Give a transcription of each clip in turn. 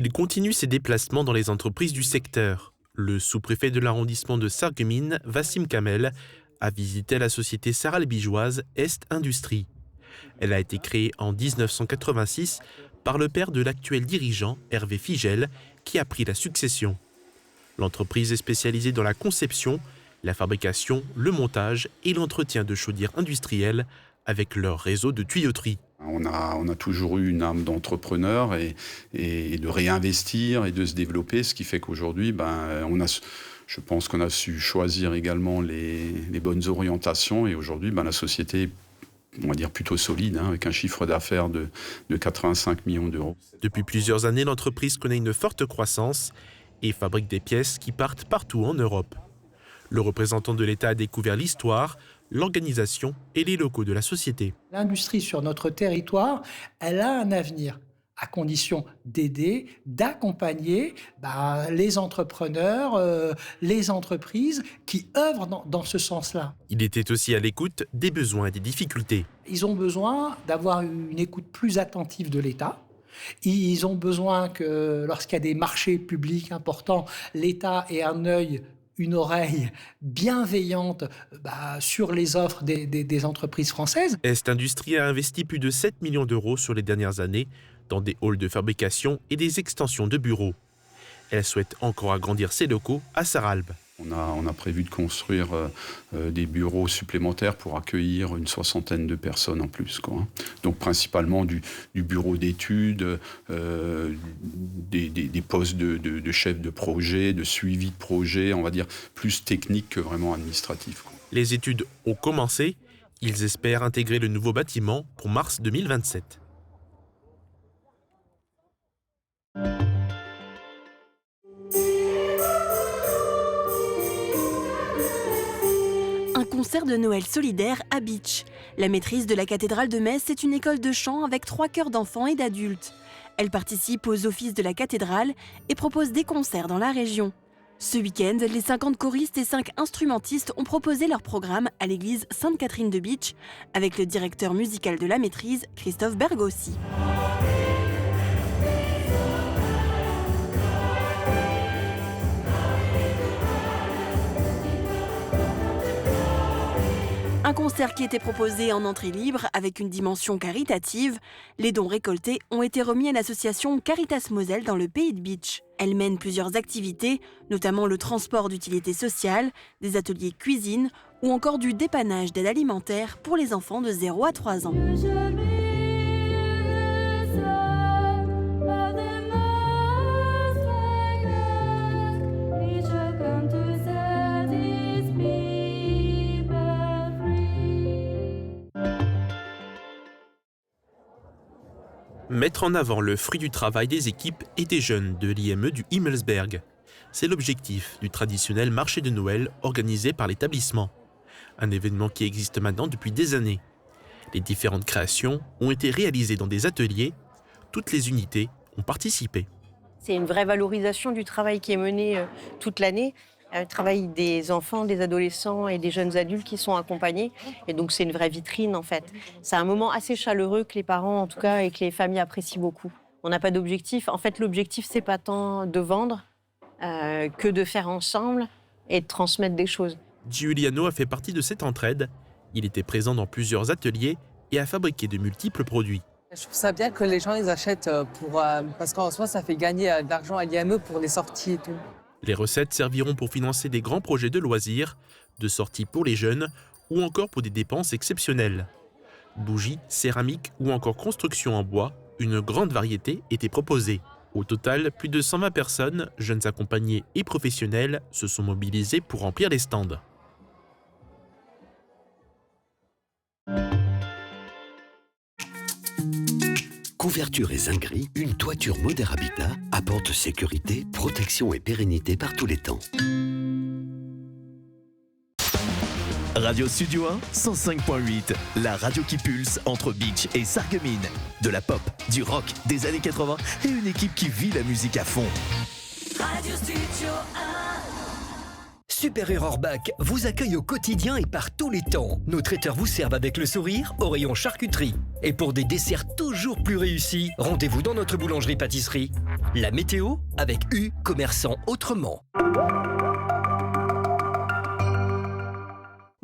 Il continue ses déplacements dans les entreprises du secteur. Le sous-préfet de l'arrondissement de Sarreguemines, Wassim Kamel, a visité la société sarralbigeoise Est Industrie. Elle a été créée en 1986 par le père de l'actuel dirigeant, Hervé Figel, qui a pris la succession. L'entreprise est spécialisée dans la conception, la fabrication, le montage et l'entretien de chaudières industrielles avec leur réseau de tuyauterie. On a toujours eu une âme d'entrepreneur et de réinvestir et de se développer, ce qui fait qu'aujourd'hui, je pense qu'on a su choisir également les bonnes orientations et aujourd'hui, la société est, on va dire, plutôt solide, avec un chiffre d'affaires de 85 millions d'euros. Depuis plusieurs années, l'entreprise connaît une forte croissance et fabrique des pièces qui partent partout en Europe. Le représentant de l'État a découvert l'histoire, l'organisation et les locaux de la société. L'industrie sur notre territoire, elle a un avenir, à condition d'aider, d'accompagner les entrepreneurs, les entreprises qui œuvrent dans ce sens-là. Il était aussi à l'écoute des besoins et des difficultés. Ils ont besoin d'avoir une écoute plus attentive de l'État. Ils ont besoin que, lorsqu'il y a des marchés publics importants, l'État ait un œil, une oreille bienveillante sur les offres des entreprises françaises. Est Industrie a investi plus de 7 millions d'euros sur les dernières années dans des halls de fabrication et des extensions de bureaux. Elle souhaite encore agrandir ses locaux à Sarralbe. On a prévu de construire des bureaux supplémentaires pour accueillir une 60aine de personnes en plus, Donc principalement du bureau d'études, des postes de chef de projet, de suivi de projet, on va dire plus technique que vraiment administratif. Les études ont commencé. Ils espèrent intégrer le nouveau bâtiment pour mars 2027. Un concert de Noël solidaire à Bitche. La maîtrise de la cathédrale de Metz est une école de chant avec 3 chœurs d'enfants et d'adultes. Elle participe aux offices de la cathédrale et propose des concerts dans la région. Ce week-end, les 50 choristes et 5 instrumentistes ont proposé leur programme à l'église Sainte-Catherine de Bitche avec le directeur musical de la maîtrise, Christophe Bergossi. Un concert qui était proposé en entrée libre avec une dimension caritative. Les dons récoltés ont été remis à l'association Caritas Moselle dans le pays de Bitche. Elle mène plusieurs activités, notamment le transport d'utilité sociale, des ateliers cuisine ou encore du dépannage d'aide alimentaire pour les enfants de 0 à 3 ans. Mettre en avant le fruit du travail des équipes et des jeunes de l'IME du Himmelsberg. C'est l'objectif du traditionnel marché de Noël organisé par l'établissement. Un événement qui existe maintenant depuis des années. Les différentes créations ont été réalisées dans des ateliers. Toutes les unités ont participé. C'est une vraie valorisation du travail qui est mené toute l'année. Le travail des enfants, des adolescents et des jeunes adultes qui sont accompagnés. Et donc, c'est une vraie vitrine, en fait. C'est un moment assez chaleureux que les parents, en tout cas, et que les familles apprécient beaucoup. On n'a pas d'objectif. En fait, l'objectif, c'est pas tant de vendre que de faire ensemble et de transmettre des choses. Giuliano a fait partie de cette entraide. Il était présent dans plusieurs ateliers et a fabriqué de multiples produits. Je trouve ça bien que les gens ils achètent parce qu'en soi, ça fait gagner de l'argent à l'IME pour les sorties et tout. Les recettes serviront pour financer des grands projets de loisirs, de sorties pour les jeunes ou encore pour des dépenses exceptionnelles. Bougies, céramiques ou encore construction en bois, une grande variété était proposée. Au total, plus de 120 personnes, jeunes accompagnés et professionnels, se sont mobilisés pour remplir les stands. Couverture et zinguerie, une toiture Moder Habitat apporte sécurité, protection et pérennité par tous les temps. Radio Studio 1, 105.8, la radio qui pulse entre Bitche et Sarreguemines. De la pop, du rock, des années 80 et une équipe qui vit la musique à fond. Radio Studio 1. Super Orbach vous accueille au quotidien et par tous les temps. Nos traiteurs vous servent avec le sourire au rayon charcuterie. Et pour des desserts toujours plus réussis, rendez-vous dans notre boulangerie-pâtisserie. La météo avec U, commerçant autrement.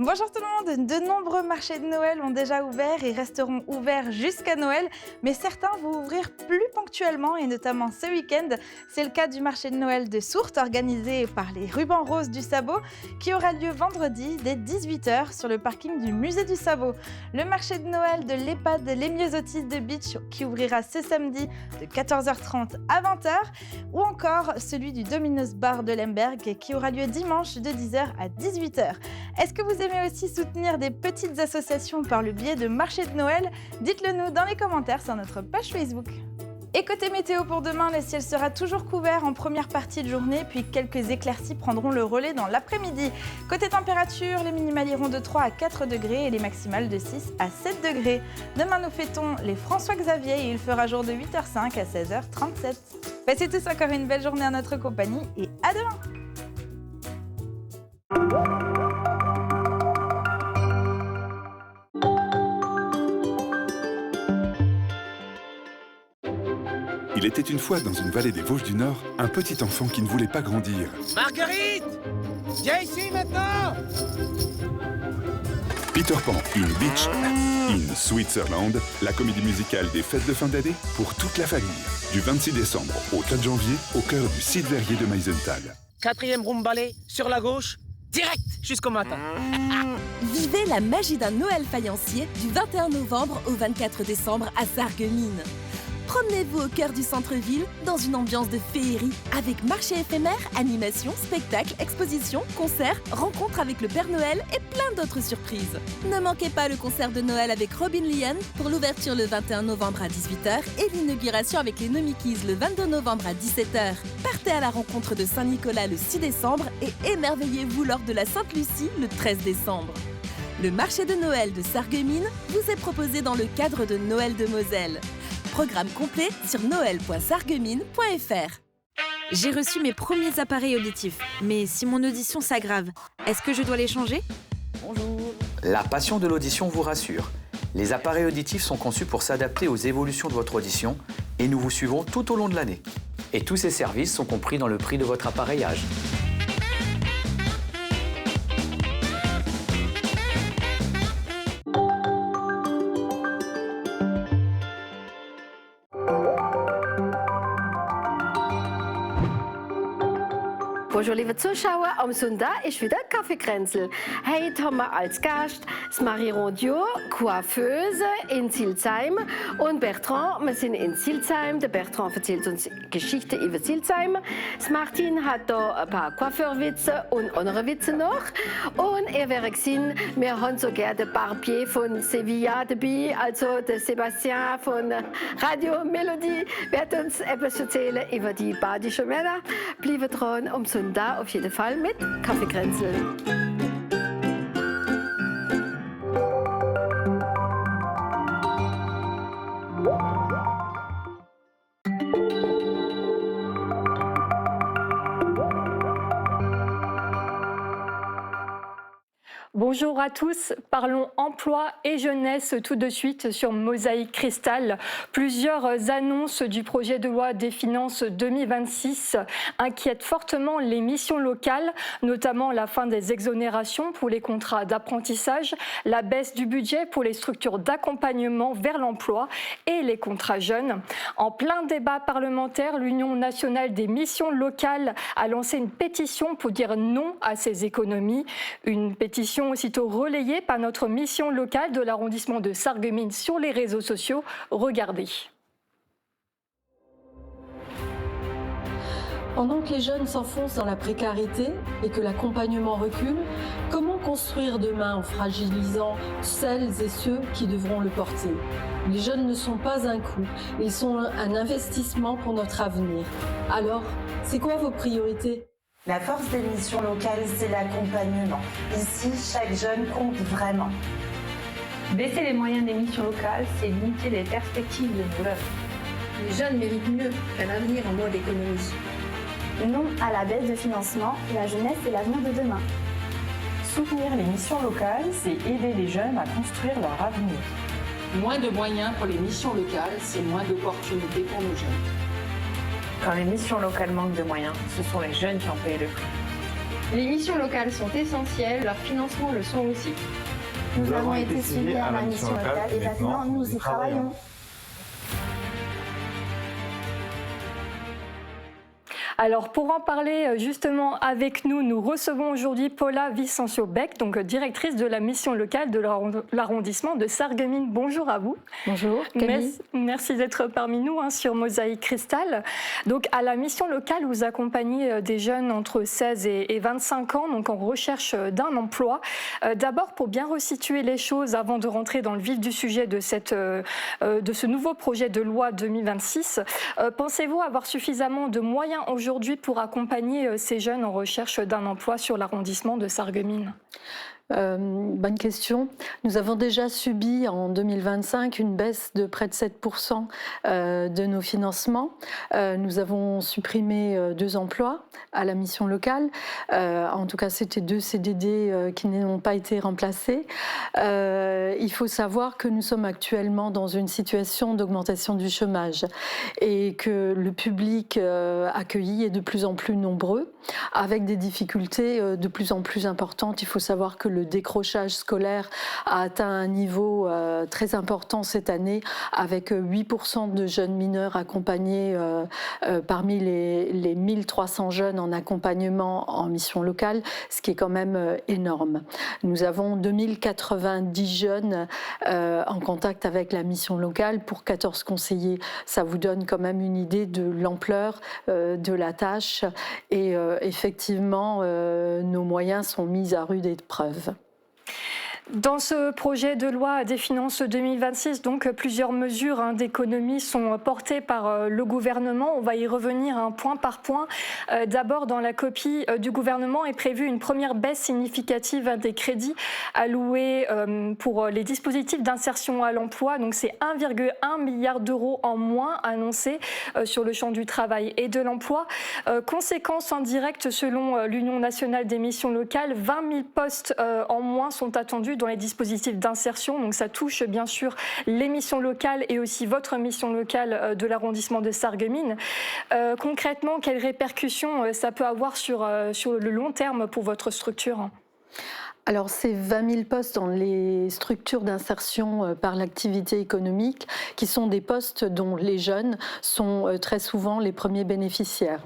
Bonjour tout le monde, de nombreux marchés de Noël ont déjà ouvert et resteront ouverts jusqu'à Noël, mais certains vont ouvrir plus ponctuellement et notamment ce week-end. C'est le cas du marché de Noël de Sourtes organisé par les Rubans Roses du Sabot qui aura lieu vendredi dès 18h sur le parking du musée du Sabot. Le marché de Noël de l'EHPAD Les Myosotis de Bitche qui ouvrira ce samedi de 14h30 à 20h ou encore celui du Domino's Bar de Lemberg qui aura lieu dimanche de 10h à 18h. Est-ce que vous aimez aussi soutenir des petites associations par le biais de marchés de Noël? Dites-le nous dans les commentaires sur notre page Facebook. Et côté météo pour demain, le ciel sera toujours couvert en première partie de journée, puis quelques éclaircies prendront le relais dans l'après-midi. Côté température, les minimales iront de 3 à 4 degrés et les maximales de 6 à 7 degrés. Demain, nous fêtons les François-Xavier et il fera jour de 8h05 à 16h37. Passez tous encore une belle journée en notre compagnie et à demain! Il était une fois dans une vallée des Vosges du Nord, un petit enfant qui ne voulait pas grandir. Marguerite! Viens ici maintenant! Peter Pan in Beach, in Switzerland, la comédie musicale des fêtes de fin d'année pour toute la famille. Du 26 décembre au 4 janvier, au cœur du site verrier de Meisenthal. 4e Rumballet, sur la gauche, direct jusqu'au matin. Vivez la magie d'un Noël faïencier du 21 novembre au 24 décembre à Sarreguemines. Promenez-vous au cœur du centre-ville dans une ambiance de féerie avec marché éphémère, animations, spectacles, expositions, concerts, rencontres avec le Père Noël et plein d'autres surprises. Ne manquez pas le concert de Noël avec Robin Lian pour l'ouverture le 21 novembre à 18h et l'inauguration avec les Nomikis le 22 novembre à 17h. Partez à la rencontre de Saint-Nicolas le 6 décembre et émerveillez-vous lors de la Sainte-Lucie le 13 décembre. Le marché de Noël de Sarreguemines vous est proposé dans le cadre de Noël de Moselle. Programme complet sur noël.sarreguemines.fr. J'ai reçu mes premiers appareils auditifs, mais si mon audition s'aggrave, est-ce que je dois les changer? Bonjour. La passion de l'audition vous rassure. Les appareils auditifs sont conçus pour s'adapter aux évolutions de votre audition et nous vous suivons tout au long de l'année. Et tous ces services sont compris dans le prix de votre appareillage. Bonjour liebe Zuschauer, am Sonntag ist wieder Kaffeekränzel. Heute haben wir als Gast das Marie Rondiot, Coiffeuse in Silsheim und Bertrand. Wir sind in Silsheim. Der Bertrand erzählt uns Geschichte über Silsheim. Das Martin hat da ein paar Coiffeurwitze und andere Witze noch. Und er wäre gesehen, wir haben so gerne den Barbier von Sevilla dabei, also der Sebastian von Radio Melodie, wird uns etwas erzählen über die badischen Männer. Bleibt dran, am Sonntag auf jeden Fall mit Kaffeekränzel. Bonjour à tous, parlons emploi et jeunesse tout de suite sur Mosaïque Cristal. Plusieurs annonces du projet de loi des finances 2026 inquiètent fortement les missions locales, notamment la fin des exonérations pour les contrats d'apprentissage, la baisse du budget pour les structures d'accompagnement vers l'emploi et les contrats jeunes. En plein débat parlementaire, l'Union nationale des missions locales a lancé une pétition pour dire non à ces économies. Une pétition aussitôt relayée par notre mission locale de l'arrondissement de Sarreguemines sur les réseaux sociaux. Regardez. Pendant que les jeunes s'enfoncent dans la précarité et que l'accompagnement recule, comment construire demain en fragilisant celles et ceux qui devront le porter? Les jeunes ne sont pas un coût, ils sont un investissement pour notre avenir. Alors, c'est quoi vos priorités? La force des missions locales, c'est l'accompagnement. Ici, chaque jeune compte vraiment. Baisser les moyens des missions locales, c'est limiter les perspectives de nos jeunes. Les jeunes méritent mieux qu'un avenir en mode économie. Non à la baisse de financement, la jeunesse est l'avenir de demain. Soutenir les missions locales, c'est aider les jeunes à construire leur avenir. Moins de moyens pour les missions locales, c'est moins d'opportunités pour nos jeunes. Quand les missions locales manquent de moyens, ce sont les jeunes qui ont payé le prix. Les missions locales sont essentielles, leur financement le sont aussi. Nous avons été suivis à la mission locale et maintenant nous y travaillons. Alors pour en parler justement avec nous, nous recevons aujourd'hui Paula Vicencio-Beck, donc directrice de la mission locale de l'arrondissement de Sarreguemines. Bonjour à vous. Bonjour Camille. Merci d'être parmi nous sur Mosaïque Cristal. Donc à la mission locale, vous accompagnez des jeunes entre 16 et 25 ans, donc en recherche d'un emploi. D'abord pour bien resituer les choses avant de rentrer dans le vif du sujet de ce nouveau projet de loi 2026, pensez-vous avoir suffisamment de moyens aujourd'hui pour accompagner ces jeunes en recherche d'un emploi sur l'arrondissement de Sarreguemines? Bonne question. Nous avons déjà subi en 2025 une baisse de près de 7% de nos financements. Nous avons supprimé 2 emplois à la mission locale. En tout cas, c'était 2 CDD qui n'ont pas été remplacés. Il faut savoir que nous sommes actuellement dans une situation d'augmentation du chômage et que le public accueilli est de plus en plus nombreux, avec des difficultés de plus en plus importantes. Il faut savoir que le décrochage scolaire a atteint un niveau très important cette année, avec 8% de jeunes mineurs accompagnés parmi les 1300 jeunes en accompagnement en mission locale, ce qui est quand même énorme. Nous avons 2090 jeunes en contact avec la mission locale pour 14 conseillers. Ça vous donne quand même une idée de l'ampleur de la tâche et effectivement nos moyens sont mis à rude épreuve. Dans ce projet de loi des finances 2026, donc plusieurs mesures d'économie sont portées par le gouvernement. On va y revenir point par point. D'abord, dans la copie du gouvernement est prévue une première baisse significative des crédits alloués pour les dispositifs d'insertion à l'emploi. Donc c'est 1,1 milliard d'euros en moins annoncés sur le champ du travail et de l'emploi. Conséquence indirecte, selon l'Union nationale des missions locales, 20 000 postes en moins sont attendus dans les dispositifs d'insertion. Donc ça touche bien sûr les missions locales et aussi votre mission locale de l'arrondissement de Sarreguemines. Concrètement, quelles répercussions ça peut avoir sur le long terme pour votre structure ? Alors, ces 20 000 postes dans les structures d'insertion par l'activité économique, qui sont des postes dont les jeunes sont très souvent les premiers bénéficiaires.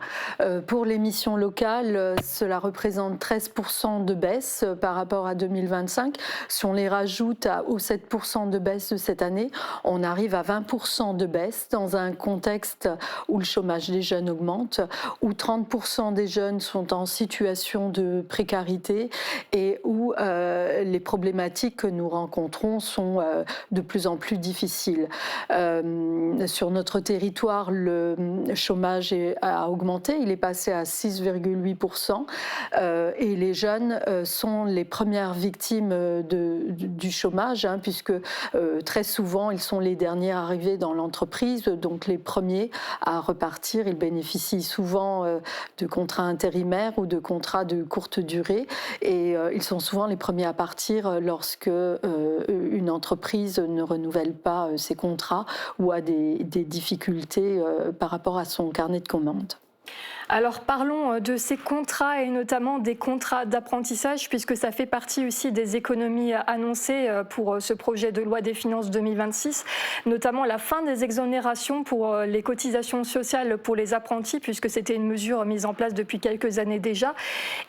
Pour les missions locales, cela représente 13% de baisse par rapport à 2025. Si on les rajoute aux 7% de baisse de cette année, on arrive à 20% de baisse dans un contexte où le chômage des jeunes augmente, où 30% des jeunes sont en situation de précarité et où les problématiques que nous rencontrons sont de plus en plus difficiles. Sur notre territoire, le chômage a augmenté, il est passé à 6,8% et les jeunes sont les premières victimes du chômage, puisque très souvent ils sont les derniers arrivés dans l'entreprise, donc les premiers à repartir. Ils bénéficient souvent de contrats intérimaires ou de contrats de courte durée et ils sont souvent les premiers à partir lorsque une entreprise ne renouvelle pas ses contrats ou a des difficultés par rapport à son carnet de commandes. Alors parlons de ces contrats et notamment des contrats d'apprentissage, puisque ça fait partie aussi des économies annoncées pour ce projet de loi des finances 2026, notamment la fin des exonérations pour les cotisations sociales pour les apprentis, puisque c'était une mesure mise en place depuis quelques années déjà.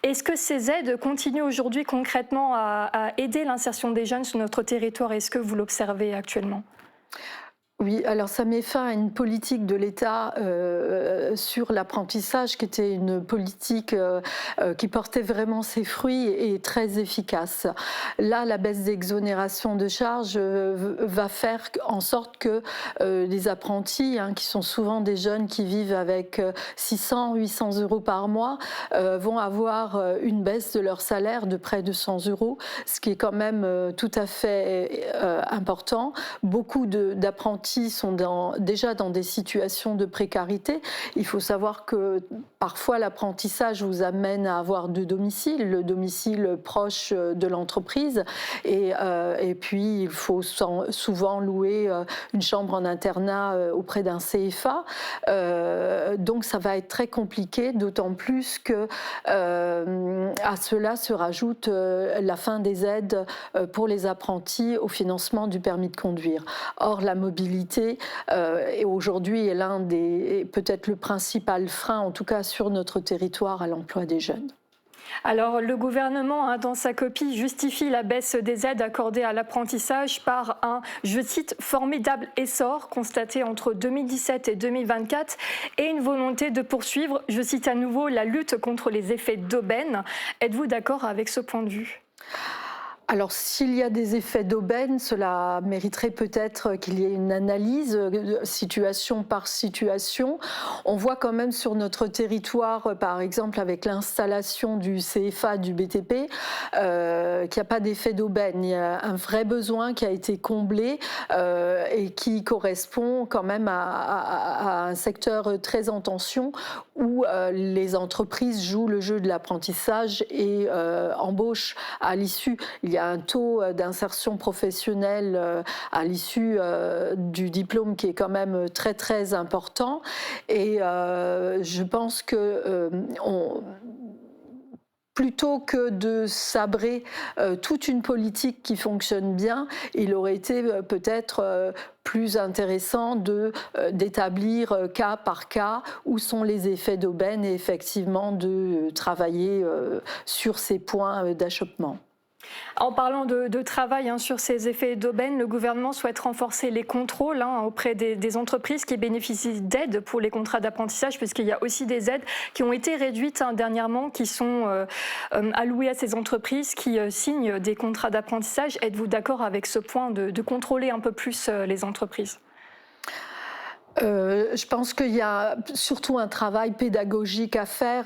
Est-ce que ces aides continuent aujourd'hui concrètement à aider l'insertion des jeunes sur notre territoire? Est-ce que vous l'observez actuellement ? Oui, alors ça met fin à une politique de l'État sur l'apprentissage qui était une politique qui portait vraiment ses fruits et très efficace. Là, la baisse d'exonération de charges va faire en sorte que les apprentis, qui sont souvent des jeunes qui vivent avec 600, 800 euros par mois, vont avoir une baisse de leur salaire de près de 100 euros, ce qui est quand même tout à fait important. Beaucoup d'apprentis sont déjà dans des situations de précarité. Il faut savoir que parfois, l'apprentissage vous amène à avoir 2 domiciles, le domicile proche de l'entreprise et puis il faut souvent louer une chambre en internat auprès d'un CFA. Donc ça va être très compliqué, d'autant plus que à cela se rajoute la fin des aides pour les apprentis au financement du permis de conduire. Or, la mobilité aujourd'hui est l'un des, peut-être le principal frein, en tout cas sur notre territoire, à l'emploi des jeunes. Alors, le gouvernement, dans sa copie, justifie la baisse des aides accordées à l'apprentissage par un, je cite, formidable essor constaté entre 2017 et 2024 et une volonté de poursuivre, je cite à nouveau, la lutte contre les effets d'aubaine. Êtes-vous d'accord avec ce point de vue ? Alors, s'il y a des effets d'aubaine, cela mériterait peut-être qu'il y ait une analyse situation par situation. On voit quand même sur notre territoire, par exemple avec l'installation du CFA, du BTP, qu'il n'y a pas d'effet d'aubaine. Il y a un vrai besoin qui a été comblé et qui correspond quand même à un secteur très en tension où les entreprises jouent le jeu de l'apprentissage et embauchent à l'issue. Il y a un taux d'insertion professionnelle à l'issue du diplôme qui est quand même très très important et je pense que plutôt que de sabrer toute une politique qui fonctionne bien, il aurait été peut-être plus intéressant d'établir cas par cas où sont les effets d'aubaine et effectivement de travailler sur ces points d'achoppement. En parlant de travail sur ces effets d'aubaine, le gouvernement souhaite renforcer les contrôles auprès des entreprises qui bénéficient d'aides pour les contrats d'apprentissage, puisqu'il y a aussi des aides qui ont été réduites dernièrement, qui sont allouées à ces entreprises qui signent des contrats d'apprentissage. Êtes-vous d'accord avec ce point de contrôler un peu plus les entreprises ? Je pense qu'il y a surtout un travail pédagogique à faire.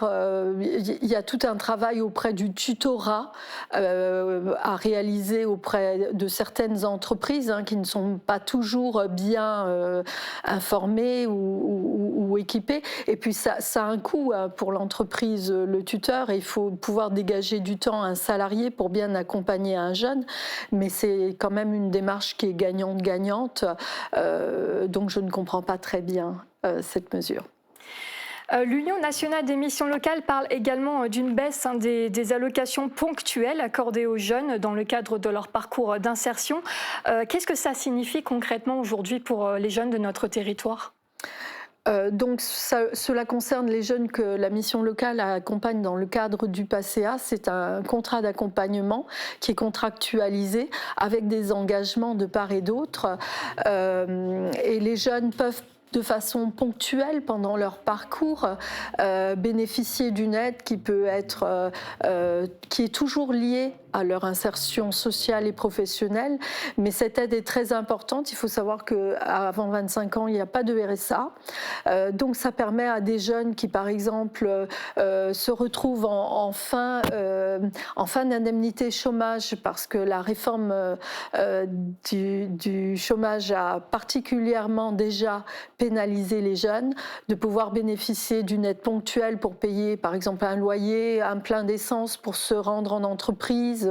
Il y a tout un travail auprès du tutorat à réaliser auprès de certaines entreprises qui ne sont pas toujours bien informées ou équipées. Et puis ça a un coût pour l'entreprise, le tuteur. Et il faut pouvoir dégager du temps à un salarié pour bien accompagner un jeune. Mais c'est quand même une démarche qui est gagnante-gagnante. Donc je ne comprends pas très bien cette mesure. L'Union nationale des missions locales parle également d'une baisse des allocations ponctuelles accordées aux jeunes dans le cadre de leur parcours d'insertion. Qu'est-ce que ça signifie concrètement aujourd'hui pour les jeunes de notre territoire ? Donc cela concerne les jeunes que la mission locale accompagne dans le cadre du PACEA. C'est un contrat d'accompagnement qui est contractualisé avec des engagements de part et d'autre. Et les jeunes peuvent de façon ponctuelle pendant leur parcours bénéficier d'une aide qui peut être qui est toujours liée à leur insertion sociale et professionnelle, mais cette aide est très importante. Il faut savoir qu'avant 25 ans, il n'y a pas de RSA. Donc ça permet à des jeunes qui, par exemple, se retrouvent en fin d'indemnité chômage parce que la réforme du chômage a particulièrement déjà pénalisé les jeunes, de pouvoir bénéficier d'une aide ponctuelle pour payer, par exemple, un loyer, un plein d'essence pour se rendre en entreprise,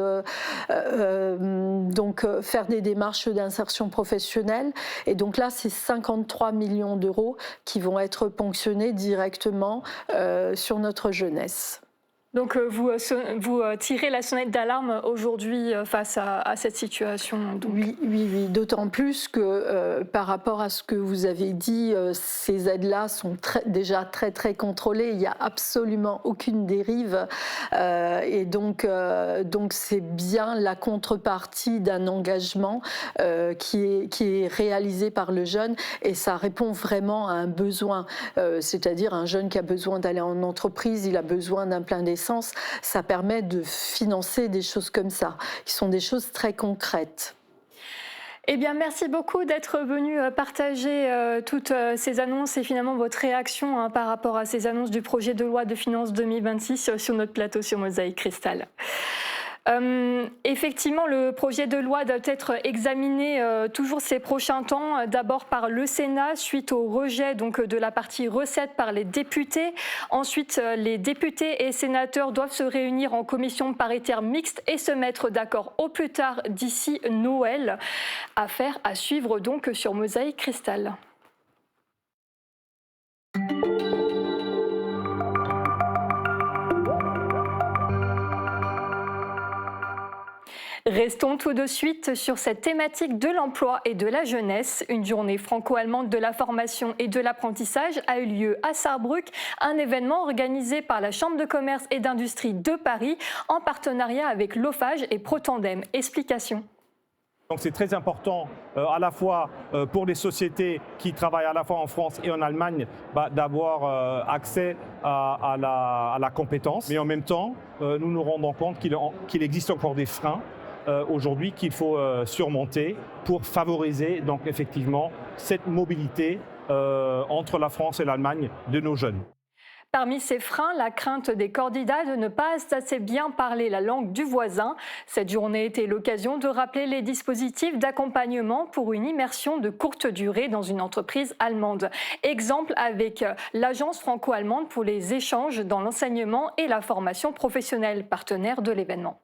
donc faire des démarches d'insertion professionnelle. Et donc là, c'est 53 millions d'euros qui vont être ponctionnés directement sur notre jeunesse. Donc vous tirez la sonnette d'alarme aujourd'hui face à cette situation. Donc. Oui, d'autant plus que par rapport à ce que vous avez dit, ces aides-là sont déjà très très contrôlées. Il n'y a absolument aucune dérive et donc c'est bien la contrepartie d'un engagement qui est réalisé par le jeune et ça répond vraiment à un besoin. C'est-à-dire un jeune qui a besoin d'aller en entreprise, il a besoin d'un plein d'essence. Ça permet de financer des choses comme ça, qui sont des choses très concrètes. Eh bien, merci beaucoup d'être venu partager toutes ces annonces et finalement votre réaction par rapport à ces annonces du projet de loi de finances 2026 sur notre plateau sur Mosaïque Cristal. Effectivement, le projet de loi doit être examiné toujours ces prochains temps, d'abord par le Sénat suite au rejet donc, de la partie recettes par les députés. Ensuite, les députés et sénateurs doivent se réunir en commission paritaire mixte et se mettre d'accord au plus tard d'ici Noël. Affaire à suivre donc sur Mosaïque Cristal. Restons tout de suite sur cette thématique de l'emploi et de la jeunesse. Une journée franco-allemande de la formation et de l'apprentissage a eu lieu à Sarrebruck, un événement organisé par la Chambre de commerce et d'industrie de Paris en partenariat avec l'OFAGE et Protandem. Explication. Donc c'est très important à la fois pour les sociétés qui travaillent à la fois en France et en Allemagne d'avoir accès à la compétence. Mais en même temps, nous nous rendons compte qu'il existe encore des freins aujourd'hui qu'il faut surmonter pour favoriser donc effectivement cette mobilité entre la France et l'Allemagne de nos jeunes. Parmi ces freins, la crainte des candidats de ne pas assez bien parler la langue du voisin. Cette journée était l'occasion de rappeler les dispositifs d'accompagnement pour une immersion de courte durée dans une entreprise allemande. Exemple avec l'Agence franco-allemande pour les échanges dans l'enseignement et la formation professionnelle, partenaire de l'événement.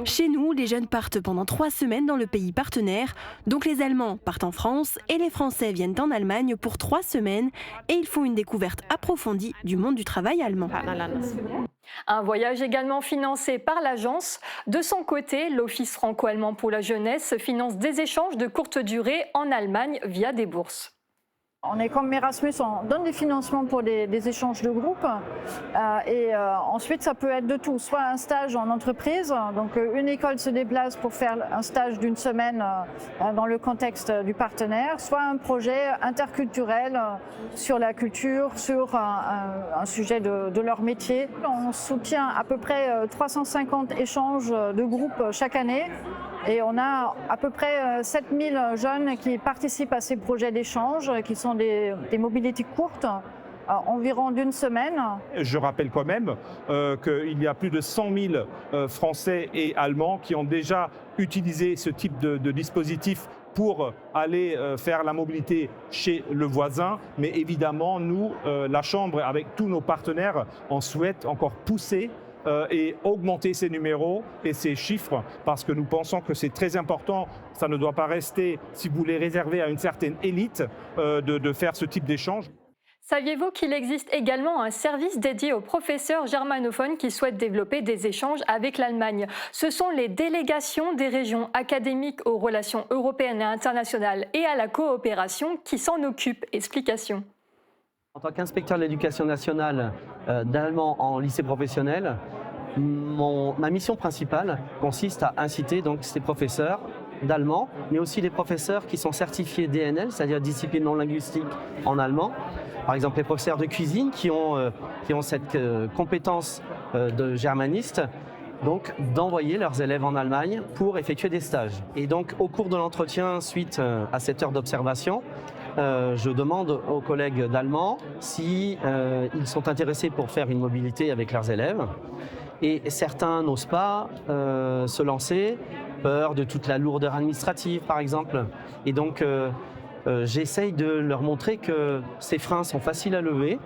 Chez nous, les jeunes partent pendant 3 semaines dans le pays partenaire. Donc les Allemands partent en France et les Français viennent en Allemagne pour 3 semaines et ils font une découverte approfondie du monde du travail allemand. Un voyage également financé par l'agence. De son côté, l'Office franco-allemand pour la jeunesse finance des échanges de courte durée en Allemagne via des bourses. On est comme Erasmus, on donne des financements pour des échanges de groupe ensuite ça peut être de tout, soit un stage en entreprise, donc une école se déplace pour faire un stage d'1 semaine dans le contexte du partenaire, soit un projet interculturel sur la culture, sur un sujet de leur métier. On soutient à peu près 350 échanges de groupe chaque année. Et on a à peu près 7000 jeunes qui participent à ces projets d'échange, qui sont des mobilités courtes, environ d'1 semaine. Je rappelle quand même qu'il y a plus de 100 000 Français et Allemands qui ont déjà utilisé ce type de dispositif pour aller faire la mobilité chez le voisin. Mais évidemment, nous, la Chambre, avec tous nos partenaires, on souhaite encore pousser et augmenter ces numéros et ces chiffres parce que nous pensons que c'est très important. Ça ne doit pas rester, si vous voulez, réservé à une certaine élite de faire ce type d'échange. Saviez-vous qu'il existe également un service dédié aux professeurs germanophones qui souhaitent développer des échanges avec l'Allemagne? Ce sont les délégations des régions académiques aux relations européennes et internationales et à la coopération qui s'en occupent. Explication. En tant qu'inspecteur de l'éducation nationale d'allemand en lycée professionnel, ma mission principale consiste à inciter donc ces professeurs d'allemand, mais aussi les professeurs qui sont certifiés DNL, c'est-à-dire discipline non linguistique en allemand. Par exemple, les professeurs de cuisine qui ont cette compétence de germaniste, donc d'envoyer leurs élèves en Allemagne pour effectuer des stages. Et donc, au cours de l'entretien, suite à cette heure d'observation, je demande aux collègues d'allemand si ils sont intéressés pour faire une mobilité avec leurs élèves. Et certains n'osent pas se lancer, peur de toute la lourdeur administrative par exemple. Et donc j'essaye de leur montrer que ces freins sont faciles à lever,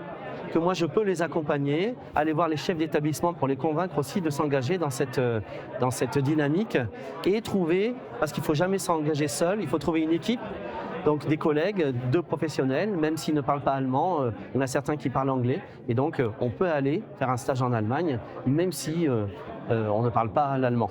que moi je peux les accompagner, aller voir les chefs d'établissement pour les convaincre aussi de s'engager dans cette dynamique et trouver, parce qu'il ne faut jamais s'engager seul, il faut trouver une équipe. Donc des collègues, de professionnels, même s'ils ne parlent pas allemand, il y en a certains qui parlent anglais. Et donc on peut aller faire un stage en Allemagne, même si on ne parle pas l'allemand.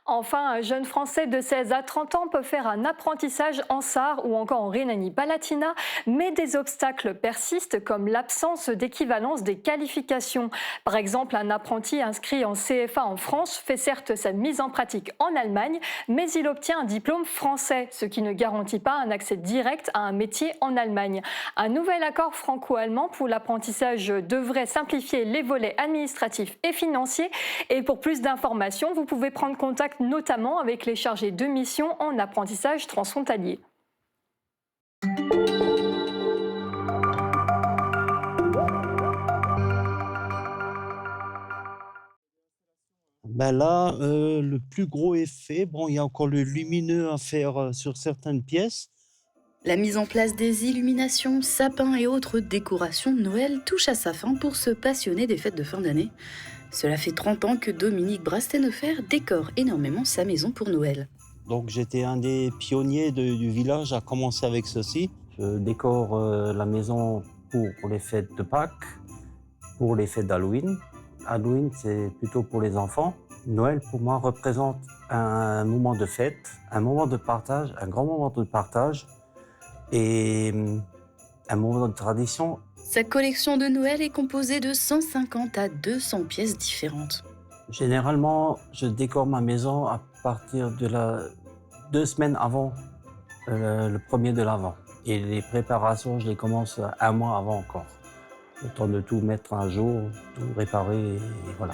Enfin, un jeune Français de 16 à 30 ans peut faire un apprentissage en Sarre ou encore en Rhénanie-Palatinat, mais des obstacles persistent comme l'absence d'équivalence des qualifications. Par exemple, un apprenti inscrit en CFA en France fait certes sa mise en pratique en Allemagne, mais il obtient un diplôme français, ce qui ne garantit pas un accès direct à un métier en Allemagne. Un nouvel accord franco-allemand pour l'apprentissage devrait simplifier les volets administratifs et financiers. Et pour plus d'informations, vous pouvez prendre contact notamment avec les chargés de mission en apprentissage transfrontalier. Là, le plus gros effet, il y a encore le lumineux à faire sur certaines pièces. La mise en place des illuminations, sapins et autres décorations de Noël touche à sa fin pour ce passionné des fêtes de fin d'année. Cela fait 30 ans que Dominique Brastenhofer décore énormément sa maison pour Noël. Donc j'étais un des pionniers du village à commencer avec ceci. Je décore la maison pour les fêtes de Pâques, pour les fêtes d'Halloween. Halloween, c'est plutôt pour les enfants. Noël, pour moi, représente un moment de fête, un moment de partage, un grand moment de partage et un moment de tradition. Sa collection de Noël est composée de 150 à 200 pièces différentes. Généralement, je décore ma maison à partir de 2 semaines avant le premier de l'Avent. Et les préparations, je les commence 1 mois avant encore. Le temps de tout mettre un jour, tout réparer, et voilà.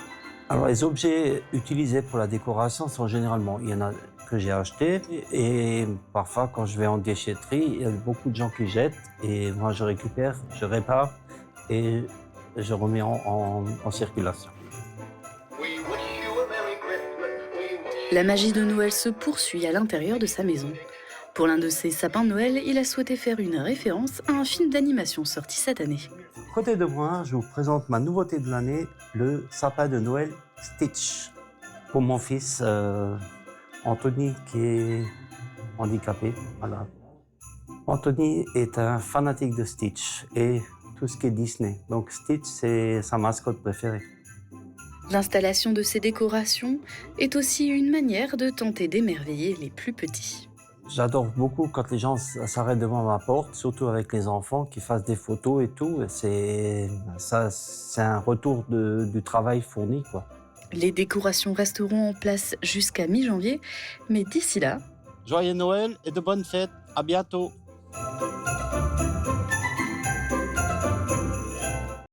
Alors, les objets utilisés pour la décoration sont généralement, il y en a que j'ai achetés et parfois, quand je vais en déchetterie, il y a beaucoup de gens qui jettent et moi, je récupère, je répare et je remets en circulation. La magie de Noël se poursuit à l'intérieur de sa maison. Pour l'un de ses sapins de Noël, il a souhaité faire une référence à un film d'animation sorti cette année. À côté de moi, je vous présente ma nouveauté de l'année, le sapin de Noël Stitch. Pour mon fils Anthony qui est handicapé. Voilà. Anthony est un fanatique de Stitch et tout ce qui est Disney. Donc Stitch, c'est sa mascotte préférée. L'installation de ces décorations est aussi une manière de tenter d'émerveiller les plus petits. J'adore beaucoup quand les gens s'arrêtent devant ma porte, surtout avec les enfants, qui fassent des photos et tout. C'est un retour du travail fourni, quoi. Les décorations resteront en place jusqu'à mi-janvier, mais d'ici là... Joyeux Noël et de bonnes fêtes, à bientôt.